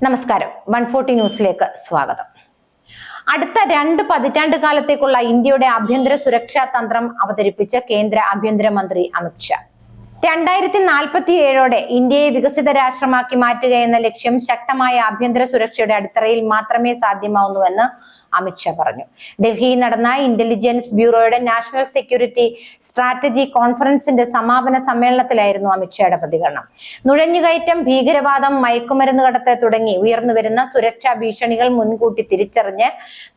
നമസ്കാരം 140 ന്യൂസിലേക്ക് സ്വാഗതം. അടുത്ത 2 പതിറ്റാണ്ട് കാലത്തേക്കുള്ള ഇന്ത്യയുടെ ആഭ്യന്തര സുരക്ഷാ തന്ത്രം അവതരിപ്പിച്ച കേന്ദ്ര ആഭ്യന്തരമന്ത്രി അമിത് ഷാ 2047ഓടെ ഇന്ത്യയെ വികസിത രാഷ്ട്രമാക്കി മാറ്റുക എന്ന ലക്ഷ്യം ശക്തമായ ആഭ്യന്തര സുരക്ഷയുടെ അടിത്തറയിൽ മാത്രമേ സാധ്യമാവുന്നുവെന്ന് അമിത് ഷാ പറഞ്ഞു. ഡൽഹിയിൽ നടന്ന ഇന്റലിജൻസ് ബ്യൂറോയുടെ നാഷണൽ സെക്യൂരിറ്റി സ്ട്രാറ്റജി കോൺഫറൻസിന്റെ സമാപന സമ്മേളനത്തിലായിരുന്നു അമിത് ഷായുടെ പ്രതികരണം. നുഴഞ്ഞുകയറ്റം, ഭീകരവാദം, മയക്കുമരുന്ന് കടത്ത് തുടങ്ങി ഉയർന്നുവരുന്ന സുരക്ഷാ ഭീഷണികൾ മുൻകൂട്ടി തിരിച്ചറിഞ്ഞ്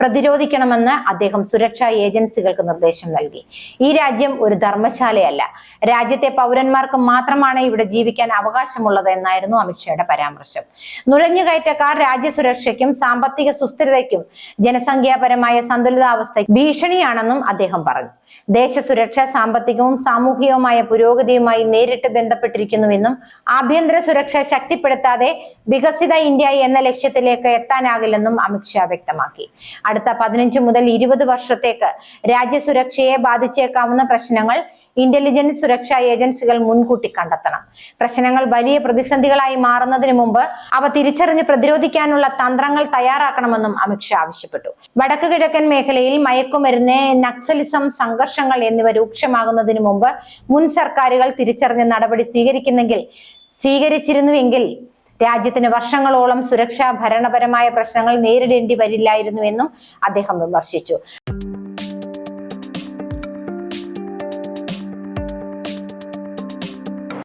പ്രതിരോധിക്കണമെന്ന് അദ്ദേഹം സുരക്ഷാ ഏജൻസികൾക്ക് നിർദ്ദേശം നൽകി. ഈ രാജ്യം ഒരു ധർമ്മശാലയല്ല, രാജ്യത്തെ പൗരന്മാർക്ക് മാത്രമാണ് ഇവിടെ ജീവിക്കാൻ അവകാശമുള്ളത് എന്നായിരുന്നു അമിത് ഷായുടെ പരാമർശം. നുഴഞ്ഞുകയറ്റക്കാർ രാജ്യസുരക്ഷയ്ക്കും സാമ്പത്തിക സുസ്ഥിരതയ്ക്കും ജനസംഖ്യാപരമായ സന്തുലിതാവസ്ഥയ്ക്ക് ഭീഷണിയാണെന്നും അദ്ദേഹം പറഞ്ഞു. ദേശസുരക്ഷ സാമ്പത്തികവും സാമൂഹികവുമായ പുരോഗതിയുമായി നേരിട്ട് ബന്ധപ്പെട്ടിരിക്കുന്നുവെന്നും ആഭ്യന്തര സുരക്ഷ ശക്തിപ്പെടുത്താതെ വികസിത ഇന്ത്യ എന്ന ലക്ഷ്യത്തിലേക്ക് എത്താനാകില്ലെന്നും അമിത് ഷാ വ്യക്തമാക്കി. അടുത്ത 15 മുതൽ 20 വർഷത്തേക്ക് രാജ്യസുരക്ഷയെ ബാധിച്ചേക്കാവുന്ന പ്രശ്നങ്ങൾ ഇന്റലിജൻസ് സുരക്ഷാ ഏജൻസികൾ മുൻകൂട്ടി കണ്ടെത്തണം. പ്രശ്നങ്ങൾ വലിയ പ്രതിസന്ധികളായി മാറുന്നതിന് മുമ്പ് അവ തിരിച്ചറിഞ്ഞ് പ്രതിരോധിക്കാനുള്ള തന്ത്രങ്ങൾ തയ്യാറാക്കണമെന്നും അമിത് ഷാ ആവശ്യപ്പെട്ടു. വടക്ക് കിഴക്കൻ മേഖലയിൽ മയക്കുമരുന്ന്, നക്സലിസം, സംഘർഷങ്ങൾ എന്നിവ രൂക്ഷമാകുന്നതിന് മുമ്പ് മുൻ സർക്കാരുകൾ തിരിച്ചറിഞ്ഞ നടപടി സ്വീകരിച്ചിരുന്നുവെങ്കിൽ രാജ്യത്തിന് വർഷങ്ങളോളം സുരക്ഷാ ഭരണപരമായ പ്രശ്നങ്ങൾ നേരിടേണ്ടി വരില്ലായിരുന്നുവെന്നും അദ്ദേഹം വിമർശിച്ചു.